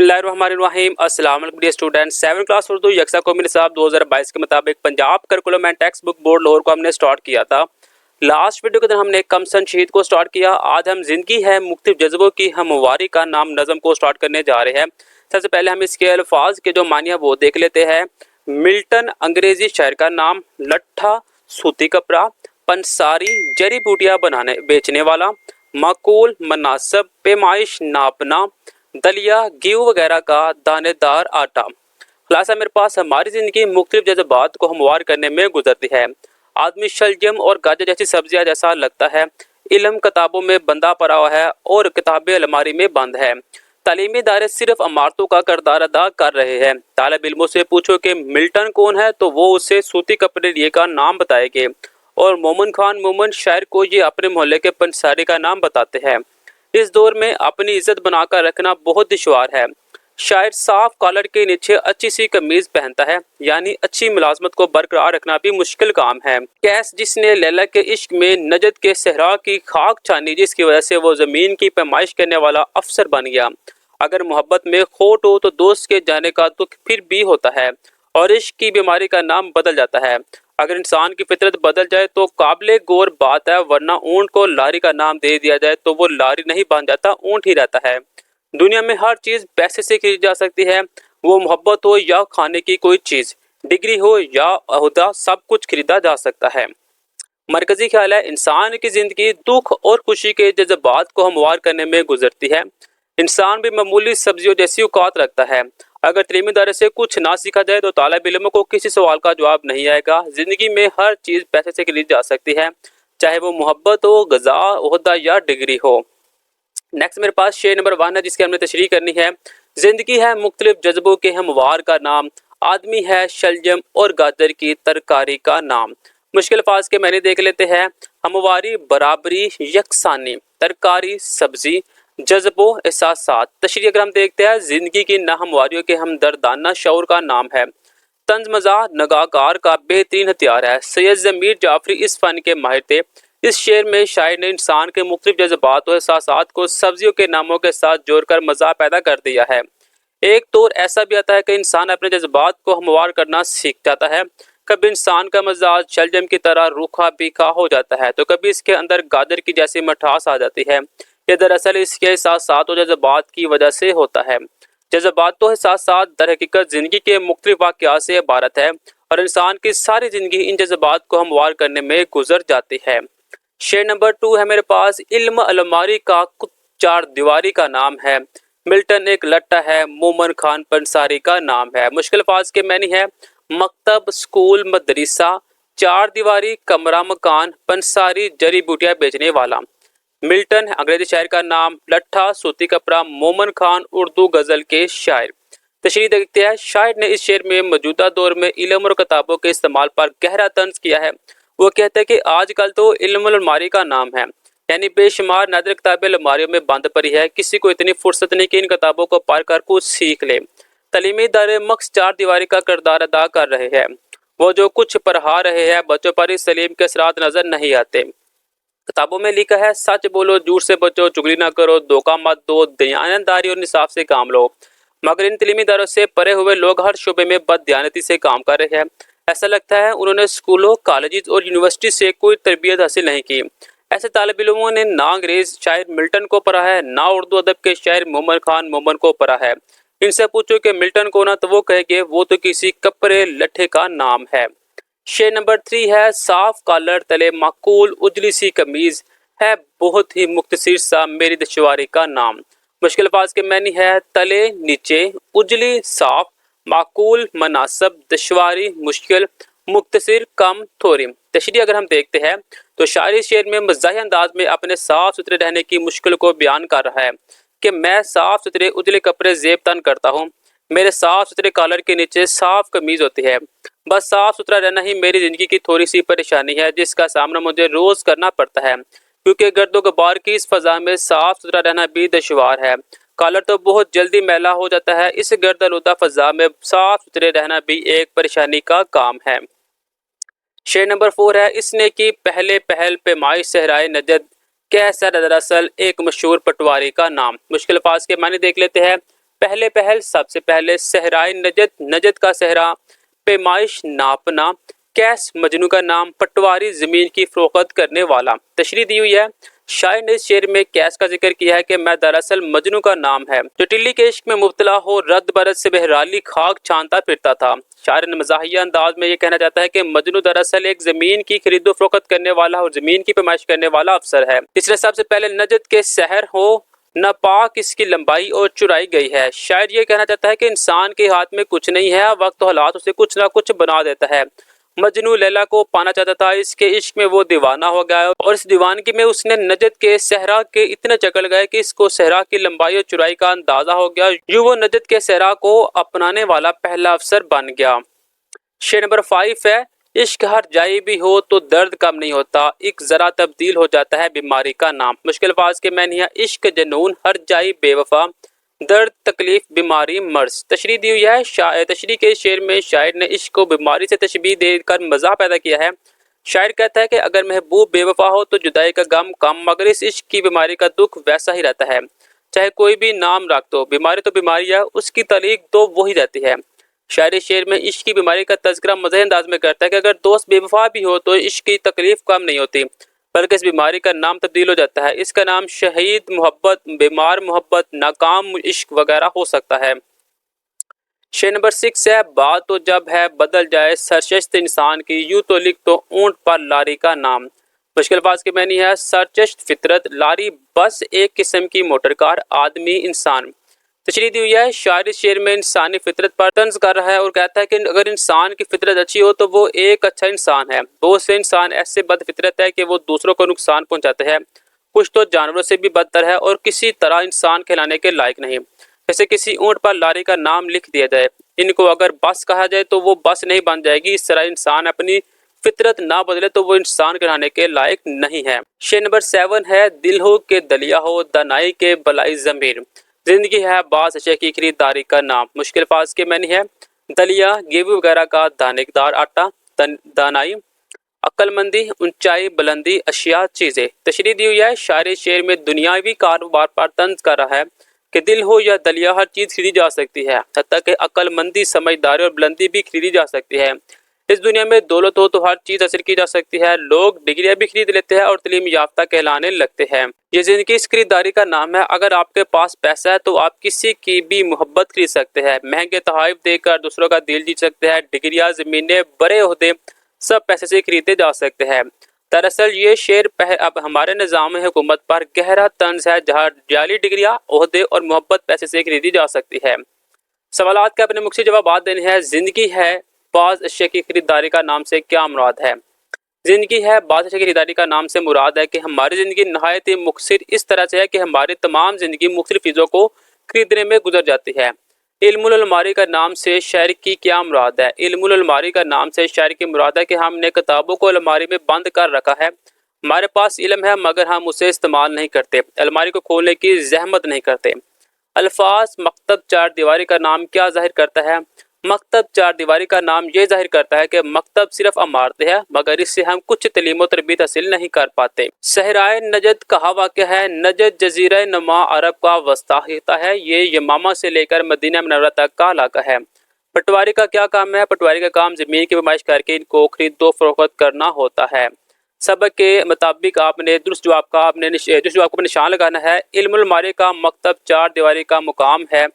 बिस्मिल्लाहिर्रहमानिर्रहीम। अस्सलाम वालेकुम डियर स्टूडेंट। 7 क्लास उर्दू यकसा कौमी निसाब 2022 के मुताबिक Punjab curriculum and text book board Lahore को हमने स्टार्ट किया था। लास्ट वीडियो के अंदर हमने कमसन शहीद को स्टार्ट किया। आज हम जिंदगी है मुख्तलिफ जज्बों की हमवारी का नाम नज़म को स्टार्ट करने जा रहे हैं। सबसे पहले हम इसके अल्फाज के जो मानिया वो देख लेते हैं। मिल्टन अंग्रेजी शायर का नाम, लट्ठा सूती कपड़ा, पंसारी जड़ी बूटियाँ बनाने बेचने वाला, माकूल मनासब पैमाइश नापना, दलिया गेहूँ वगैरह का दानेदार आटा। खुलासा मेरे पास हमारी ज़िंदगी मुख्तलिफ जज्बात को हमवार करने में गुजरती है। आदमी शलजम और गाजर जैसी सब्जियां जैसा लगता है। इल्म किताबों में बंधा पड़ा हुआ है और किताबें अलमारी में बंद है। तालीमी इदारे सिर्फ इमारतों का किरदार अदा कर रहे हैं। तालिब इल्मों से पूछो कि मिल्टन कौन है तो वो उसे सूती कपड़े लिए का नाम बताएंगे, और मोमन खान मोमन शायर को ये अपने मोहल्ले के पंसारी का नाम बताते हैं। इस दौर में अपनी इज्जत बनाकर रखना बहुत दुश्वार है। शायर साफ कॉलर के नीचे अच्छी सी कमीज पहनता है, यानी अच्छी मुलाजमत को बरकरार रखना भी मुश्किल काम है। कैस जिसने लैला के इश्क में नजद के सहरा की खाक छानी, जिसकी वजह से वो जमीन की पैमाइश करने वाला अफसर बन गया। अगर मोहब्बत में खोट हो तो दोस्त के जाने का दुख फिर भी होता है, और इश्क की बीमारी का नाम बदल जाता है। अगर इंसान की फितरत बदल जाए तो काबिले गौर बात है, वरना ऊंट को लारी का नाम दे दिया जाए तो वो लारी नहीं बन जाता, ऊंट ही रहता है। दुनिया में हर चीज पैसे से खरीदी जा सकती है, वो मोहब्बत हो या खाने की कोई चीज, डिग्री हो या ओहदा, सब कुछ खरीदा जा सकता है। मरकजी ख्याल है, इंसान की जिंदगी दुख और खुशी के जज्बात को हमवार करने में गुजरती है। इंसान भी मामूली सब्जियों जैसी औकात रखता है। अगर तलीमी इदारे से कुछ ना सीखा जाए तो तालिब इल्म को किसी सवाल का जवाब नहीं आएगा। जिंदगी में हर चीज पैसे से खरीदी जा सकती है, चाहे वो मोहब्बत हो, गजा, ओहदा या डिग्री हो। नेक्स्ट मेरे पास शेर नंबर 1 है, जिसकी हमने तशरीह करनी है। जिंदगी है मुख्तलिफ जज्बों के हमवार का नाम, आदमी है शलजम और गाजर की तरकारी का नाम। मुश्किल अल्फाज के मैंने देख लेते हैं। हमवारी, बराबरी, यकसानी, तरकारी, सब्जी, जज्बों, एहसासात। तशरीह अगर हम देखते हैं, जिंदगी की नाहमवारियों के हमदर्दाना शऊर का नाम है। तंज मज़ाह नगाकार का बेहतरीन हथियार है। सैयद ज़मीर जाफरी इस फन के माहिर थे। इस शेर में शायर ने इंसान के मुख्तलिफ जज्बात और एहसासात को सब्जियों के नामों के साथ जोड़कर मज़ा पैदा कर दिया है। एक दौर ऐसा भी आता है कि इंसान अपने जज्बात को हमवार करना सीख जाता है। कभी इंसान का मजाज शलजम की तरह रूखा बीखा हो जाता है, तो कभी इसके अंदर गाजर की जैसी मिठास आ जाती है। ये दरअसल इसके एहसासात और जज्बात की वजह से होता है। जज्बात तो एहसासात दर हकीकत जिंदगी के मुख्तलिफ वाक़यात से इबारत है, और इंसान की सारी जिंदगी इन जज्बात को हमवार करने में गुजर जाती है। शेर नंबर 2 है मेरे पास। इल्म अलमारी का चार दीवारी का नाम है। मिल्टन एक लट्टा है, मोमन खान पंसारी का नाम है। मुश्किल अल्फाज के मैनी है। मकतब, स्कूल, मदरसा, चार दीवारी, कमरा, मकान, पंसारी जड़ी बूटियाँ बेचने वाला। मिल्टन अंग्रेजी शायर का नाम, लट्ठा सूती कपड़ा, मोमन खान उर्दू गजल के शायर। तशरीह देखते हैं। शायर ने इस शेर में मौजूदा दौर में इल्म और किताबों के इस्तेमाल पर गहरा तंज किया है। वो कहते हैं कि आजकल तो इल्म अलमारी का नाम है, यानी बेशुमार नादिर किताबें अलमारियों में बंद पड़ी है। किसी को इतनी फुर्सत नहीं कि इन किताबों को पढ़ कर कुछ सीख ले। तलीमी इदारे मक्स चार दीवारी का किरदार अदा कर रहे हैं। वो जो कुछ पढ़ा रहे हैं, बच्चों पर इस सलीम के असरात नजर नहीं आते। किताबों में लिखा है, सच बोलो, झूठ से बचो, चुगली ना करो, धोखा मत दो, दयानतदारी और इंसाफ से काम लो। मगर इन तलीमी इदारों से परे हुए लोग हर शोबे में बददियानती से काम कर रहे हैं। ऐसा लगता है उन्होंने स्कूलों, कॉलेज और यूनिवर्सिटी से कोई तरबियत हासिल नहीं की। ऐसे तालिब इल्मों ने ना अंग्रेज शायर मिल्टन को पढ़ा है, ना उर्दू अदब के शायर मोमन खान मोमन को पढ़ा है। इनसे पूछो कि मिल्टन को ना, तो वो कहेंगे वो तो किसी कपड़े लट्ठे का नाम है। शेर नंबर 3 है। साफ कॉलर तले माकूल उजली सी कमीज है, बहुत ही मुख्तसर सा मेरी दुश्वारी का नाम। मुश्किल अल्फाज के मैनी है। तले नीचे, उजली साफ, माकूल मनासब, दुश्वारी मुश्किल, मुख्तसर कम थोड़ी। तशरीह अगर हम देखते हैं तो शायरी शेर में मज़ाही अंदाज में अपने साफ सुथरे रहने की मुश्किल को बयान कर रहा है कि मैं साफ सुथरे उजले कपड़े जेब तन करता हूँ। मेरे साफ सुथरे कॉलर के नीचे साफ कमीज होती है। बस साफ सुथरा रहना ही मेरी जिंदगी की थोड़ी सी परेशानी है, जिसका सामना मुझे रोज करना पड़ता है, क्योंकि गर्दो गुबार की इस फजा में साफ सुथरा रहना भी दुश्वार है। कॉलर तो बहुत जल्दी मैला हो जाता है। इस गर्द आलूदा फजा में साफ सुथरे रहना भी एक परेशानी का काम है। शेर नंबर 4 है। इसने की पहले पहल पैमाइश सहराए नजद, कैसा दरअसल एक मशहूर पटवारी का नाम। मुश्किल अल्फाज के मानी देख लेते हैं। पहले पहल सबसे पहले, सहराए नजद नजद का सहरा, पैमाइश नापना, कैस मजनू का नाम, पटवारी जमीन की फरोख्त करने वाला। तशरीह दी हुई है। शायर ने इस शेर में कैस का जिक्र किया है कि मैं दरअसल मजनू का नाम है जो टिल्ली के इश्क में मुब्तला हो रद्द बरद से बहराली खाक छानता फिरता था। शायर ने मज़ाहिया अंदाज में ये कहना चाहता है कि मजनू दरअसल एक जमीन की खरीदो फरोख्त करने वाला और जमीन की पैमाइश करने वाला अफसर है। इसलिए सबसे पहले नजद के शहर हो नापाक इसकी लंबाई और चुराई गई है। शायर ये कहना चाहता है कि इंसान के हाथ में कुछ नहीं है, वक्त हालात उसे कुछ ना कुछ बना देता है। मजनू लैला को पाना चाहता था, इसके इश्क में वो दीवाना हो गया और इस दीवानगी में उसने नजद के सहरा के इतने चकल गए कि इसको सहरा की लंबाई और चौड़ाई का अंदाजा हो गया। यूं वो नजद के सहरा को अपनाने वाला पहला अफसर बन गया। शेर नंबर 5 है, इश्क हर जाई भी हो तो दर्द कम नहीं होता, एक जरा तब्दील हो जाता है बीमारी का नाम। मुश्किल अल्फाज के मैंने है, इश्क जनून हर जाई बेवफा, दर्द तकलीफ बीमारी मर्ज। तशरीह दी हुई है। तशरीह के शेर में शायर ने इश्क को बीमारी से तशबीह देकर मज़ाह पैदा किया है। शायर कहता है कि अगर महबूब बेवफा हो तो जुदाई का गम कम, मगर इस इश्क की बीमारी का दुख वैसा ही रहता है। चाहे कोई भी नाम रख दो, बीमारी तो बीमारी है, उसकी तलीक तो वही रहती है। शायर शेर में इश्क की बीमारी का तज़किरा मज़े अंदाज में करता है कि अगर दोस्त बेवफा भी हो तो इश्क की तकलीफ कम नहीं होती, बल्कि इस बीमारी का नाम तब्दील हो जाता है। इसका नाम शहीद मोहब्बत, बीमार मोहब्बत, नाकाम इश्क वगैरह हो सकता है। शेर नंबर 6 है, बात तो जब है बदल जाए सरचश्त इंसान की, यूं तो लिख तो ऊंट पर लारी का नाम। मुश्किल बात के मैनी है, सरचश्त फितरत, लारी बस एक किस्म की मोटर कार, आदमी इंसान। तशरीह दी हुई है। शायर शेर में इंसानी फितरत पर तंज कर रहा है और कहता है कि अगर इंसान की फितरत अच्छी हो तो वो एक अच्छा इंसान है। बहुत से इंसान ऐसे बद फितरत है कि वो दूसरों को नुकसान पहुंचाते हैं, कुछ तो जानवरों से भी बदतर है और किसी तरह इंसान कहलाने के लायक नहीं। जैसे किसी ऊंट पर लारी का नाम लिख दिया जाए, इनको अगर बस कहा जाए तो वो बस नहीं बन जाएगी। इस तरह इंसान अपनी फितरत ना बदले तो वो इंसान कहलाने के लायक नहीं है। शेर नंबर 7 है, दिल हो के दलिया हो, दानाई के बलाई जमीर, जिंदगी है बास अशे की खरीदारी का नाम। मुश्किल फाज के मैंने है, दलिया गेहूं वगैरह का दानेदार आटा, दानाई अक्लमंदी, ऊंचाई बुलंदी अशिया चीजें। तशरीह दी हुई है। शायर शेर में दुनियावी कारोबार पर तंज कर रहा है कि दिल हो या दलिया हर चीज खरीदी जा सकती है, हत्ता कि अक्लमंदी, समझदारी और बुलंदी भी खरीदी जा सकती है। इस दुनिया में दौलत हो तो हर चीज हासिल की जा सकती है। लोग डिग्रियां भी खरीद लेते हैं और तालीम याफ्ता कहलाने लगते हैं। ये जिंदगी इस खरीदारी का नाम है। अगर आपके पास पैसा है तो आप किसी की भी मोहब्बत खरीद सकते हैं, महंगे तोहफे देकर दूसरों का दिल जीत सकते हैं। डिग्रियां, जमीनें, बड़े ओहदे सब पैसे से खरीदे जा सकते हैं। दरअसल ये शेर अब हमारे निज़ाम हुकूमत पर गहरा तंज है, जहाँ जाली डिग्रियां, ओहदे और मोहब्बत पैसे से खरीदी जा सकती है। सवालात के अपने मुख्तलिफ जवाब देने हैं। जिंदगी है बाज़ अशिया की खरीदारी का नाम से क्या मुराद है? जिंदगी है बाज़ अशिया की खरीदारी का नाम से मुराद है कि हमारी ज़िंदगी नहायत ही मुख्तसर इस तरह से है कि हमारी तमाम ज़िंदगी मुख्तलिफ चीज़ों को खरीदने में गुजर जाती है। इल्मुल अलमारी का नाम से शायर की क्या मुराद है? इल्मुल अलमारी का नाम से शायर की मुराद है कि हमने किताबों को अलमारी में बंद कर रखा है। हमारे पास इल्म है मगर हम उसे इस्तेमाल नहीं करते, अलमारी को खोलने की जहमत नहीं करते। अल्फाज मकतब चार दीवारी का नाम क्या जाहिर करता है? मकतब चार दीवारी का नाम ये जाहिर करता है कि मकतब सिर्फ इमारत है, मगर इससे हम कुछ तलीम तरबियत हासिल नहीं कर पाते। सहराए नजद कहा वाक़या है। नजद जजीरा नमा अरब का वस्ता हिस्सा है। ये यमामा से लेकर मदीना मुनव्वरा तक का इलाका है। पटवारी का क्या काम है? पटवारी का काम ज़मीन की पैमाइश करके इनको खरीदो फरोख्त करना होता है। सबक के मुताबिक आपने दुरुस्त जवाब को निशान लगाना है। इल्मुल अलमारी का मकतब चार दीवारी का मुकाम है।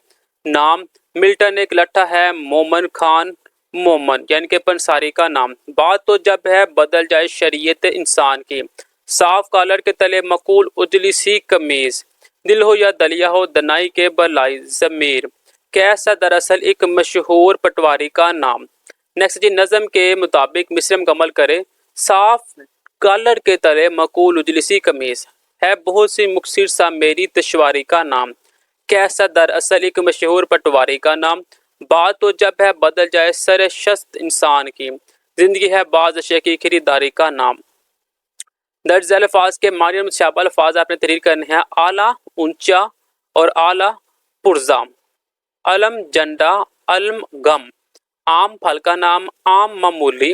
नाम मिल्टन एक लट्ठा है। मोमन खान मोमन यानी कि पंसारी का नाम। बात तो जब है बदल जाए शरीयत इंसान की, साफ कॉलर के तले मकूल उजली सी कमीज, दिल हो या दलिया हो दनाई के बलाई जमीर, कैसा दरअसल एक मशहूर पटवारी का नाम। नेक्स्ट जी, नज़म के मुताबिक मिसरम का अमल करे। साफ कॉलर के तले मकूल उजली सी कमीज है, बहुत सी मुक्सिर सा मेरी दुश्वारी का नाम, कैसा दरअसल एक मशहूर पटवारी का नाम। बात तो जब है बदल जाए सरशस्त इंसान की, जिंदगी है बाज़ अशिया की खरीदारी का नाम। दर्ज अल्फाज के मानी और मुतशाबह अल्फाज आपने तहरीर करने हैं। आला ऊंचा और आला पुरजा, अलम झंडा, अलम गम, आम फल का नाम, आम मामूली,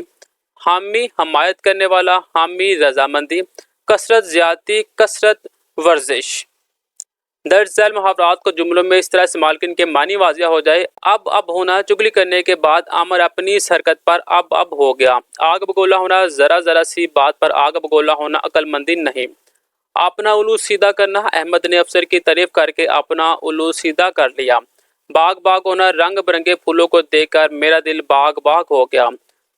हामी हमायत करने वाला, हामी रजामंदी, कसरत ज्यादती, कसरत वर्जिश। दरअसल मुहावरात को जुमलों में इस तरह इस्तेमाल कि इनके मानी वाजिया हो जाए। अब होना, चुगली करने के बाद आमर अपनी इस हरकत पर अब हो गया। आग बगोला होना, जरा जरा सी बात पर आग बगोला होना अक्लमंदी नहीं। अपना उलू सीधा करना, अहमद ने अफसर की तारीफ करके अपना उलू सीधा कर लिया। बाग बाग होना, रंग बिरंगे फूलों को देखकर मेरा दिल बाग बाग हो गया।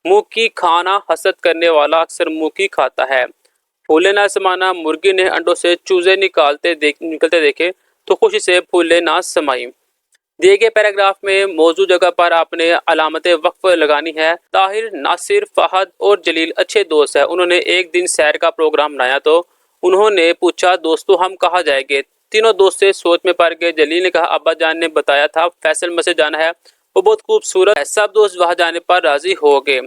मुंह की खाना, हसद करने वाला अक्सर मुंह की खाता है। फूले ना समाना, मुर्गी ने अंडों से चूजे निकलते देखे तो खुशी से फूले ना समाई। दिए गए पैराग्राफ में मौजूद जगह पर आपने अलामत वक्फ लगानी है। ताहिर, नासिर, फहद और जलील अच्छे दोस्त हैं। उन्होंने एक दिन सैर का प्रोग्राम बनाया तो उन्होंने पूछा, दोस्तों हम कहाँ जाएंगे? तीनों दोस्त से सोच में पड़ गए। जलील ने कहा, अब्बा जान ने बताया था फैसल मस्जिद जाना है, वो बहुत खूबसूरत है। सब दोस्त वहां जाने पर राजी हो गए।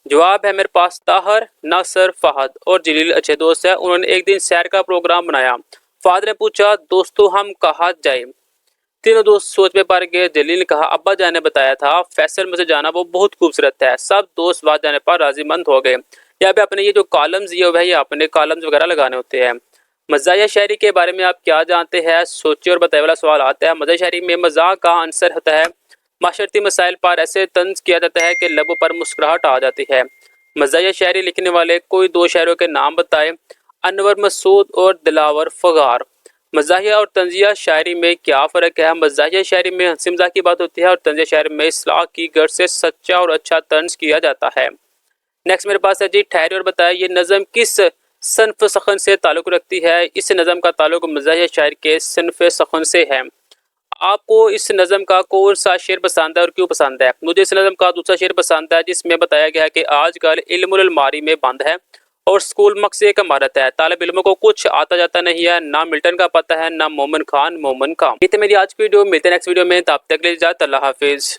जवाब है मेरे पास। ताहर, नासर, फहद और जलील अच्छे दोस्त हैं। उन्होंने एक दिन सैर का प्रोग्राम बनाया। फहद ने पूछा, दोस्तों हम कहाँ जाए? तीनों दोस्त सोच में पड़ गए। जलील ने कहा, अब्बा जान ने बताया था फैसल मस्जिद जाना, वो बहुत खूबसूरत है। सब दोस्त वहां जाने पर राजीमंद हो गए। यहाँ पे अपने ये जो कॉलम्स दिए हुए हैं, ये अपने कॉलम्स वगैरह लगाने होते हैं। मज़ाहिया शायरी के बारे में आप क्या जानते हैं? सोचिए और बताए वाला सवाल आता है। मज़ाहिया शायरी में मजाक का आंसर होता है। माशरती मसाइल पर ऐसे तंज किया जाता है कि लबों पर मुस्कुराहट आ जाती है। मज़ाहिया शायरी लिखने वाले कोई दो शायरों के नाम बताए। अनवर मसूद और दिलावर फगार। मज़ाहिया और तंजिया शायरी में क्या फ़र्क है? मज़ाहिया शायरी में हंसी मजाक की बात होती है और तंजिया शायरी में इस्लाह की गर्ज से सच्चा और अच्छा तंज किया जाता है। नेक्स्ट मेरे पास है जी, ठहरे और बताए ये नज़म किस सन्फ सखन से ताल्लुक़ रखती है? इस नज़म का ताल्लुक़ मज़ाहिया शायरी के सन्फ सखन से है। आपको इस नज़म का कौन सा शेर पसंद है और क्यों पसंद है? मुझे इस नज़म का दूसरा शेर पसंद है जिसमें बताया गया है कि आजकल इल्मुल अलमारी में बंद है और स्कूल मकसे एक इमारत है। तालिब इल्मों को कुछ आता जाता नहीं है, ना मिल्टन का पता है, ना मोमिन खान मोमिन का। ये थी मेरी आज की वीडियो। मिलते हैं नेक्स्ट वीडियो में, तब तक के लिए इजाज़त, अल्लाह हाफिज़।